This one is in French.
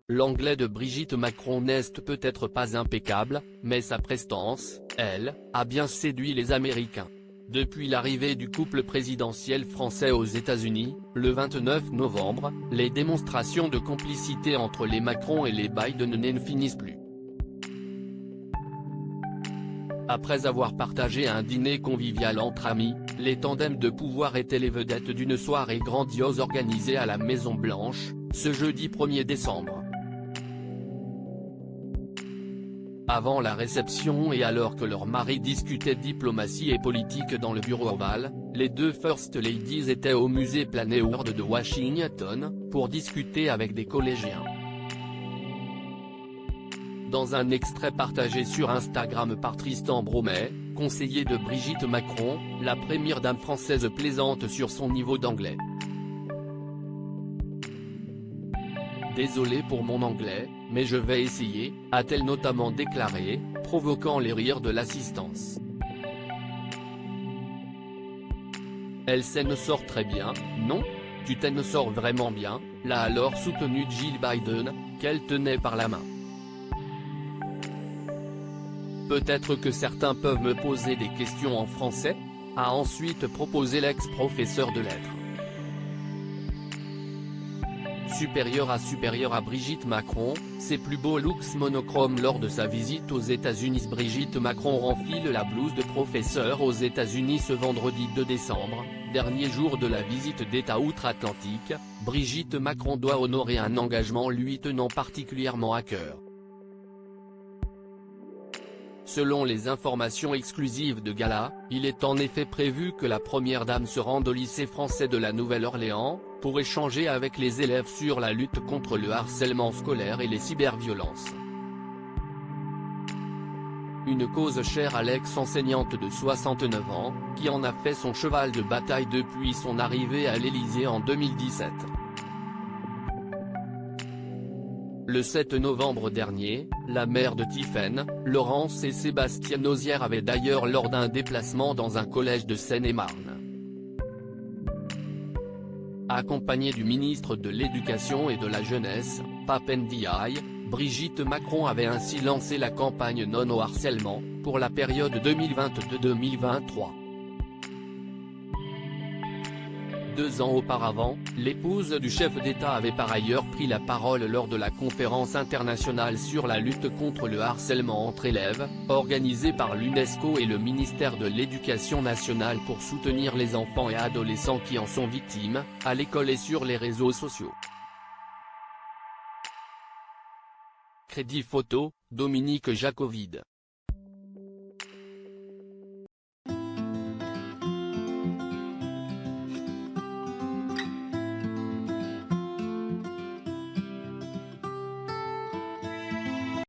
l'anglais de Brigitte Macron n'est peut-être pas impeccable, mais sa prestance, elle, a bien séduit les Américains. Depuis l'arrivée du couple présidentiel français aux États-Unis, le 29 novembre, les démonstrations de complicité entre les Macron et les Biden ne finissent plus. Après avoir partagé un dîner convivial entre amis, les tandems de pouvoir étaient les vedettes d'une soirée grandiose organisée à la Maison-Blanche, ce jeudi 1er décembre. Avant la réception et alors que leurs maris discutaient diplomatie et politique dans le bureau ovale, les deux First Ladies étaient au musée Planet World de Washington, pour discuter avec des collégiens. Dans un extrait partagé sur Instagram par Tristan Bromet, conseiller de Brigitte Macron, la première dame française plaisante sur son niveau d'anglais. Désolé pour mon anglais, mais je vais essayer, a-t-elle notamment déclaré, provoquant les rires de l'assistance. Elle s'en sort très bien, non? Tu t'en sors vraiment bien, l'a alors soutenu Jill Biden, qu'elle tenait par la main. Peut-être que certains peuvent me poser des questions en français, a ensuite proposé l'ex-professeur de lettres. Supérieur à Brigitte Macron, ses plus beaux looks monochromes lors de sa visite aux États-Unis. Brigitte Macron renfile la blouse de professeur aux États-Unis ce vendredi 2 décembre, dernier jour de la visite d'État outre-Atlantique. Brigitte Macron doit honorer un engagement lui tenant particulièrement à cœur. Selon les informations exclusives de Gala, il est en effet prévu que la première dame se rende au lycée français de la Nouvelle-Orléans, pour échanger avec les élèves sur la lutte contre le harcèlement scolaire et les cyberviolences. Une cause chère à l'ex-enseignante de 69 ans, qui en a fait son cheval de bataille depuis son arrivée à l'Élysée en 2017. Le 7 novembre dernier, la mère de Tiphaine, Laurence et Sébastien Nozière avaient d'ailleurs lors d'un déplacement dans un collège de Seine-et-Marne. Accompagnée du ministre de l'Éducation et de la Jeunesse, Pape Ndiaye, Brigitte Macron avait ainsi lancé la campagne Non au harcèlement, pour la période 2022-2023. 2 ans auparavant, l'épouse du chef d'État avait par ailleurs pris la parole lors de la conférence internationale sur la lutte contre le harcèlement entre élèves, organisée par l'UNESCO et le ministère de l'Éducation nationale pour soutenir les enfants et adolescents qui en sont victimes, à l'école et sur les réseaux sociaux. Crédit photo, Dominique Jacovide.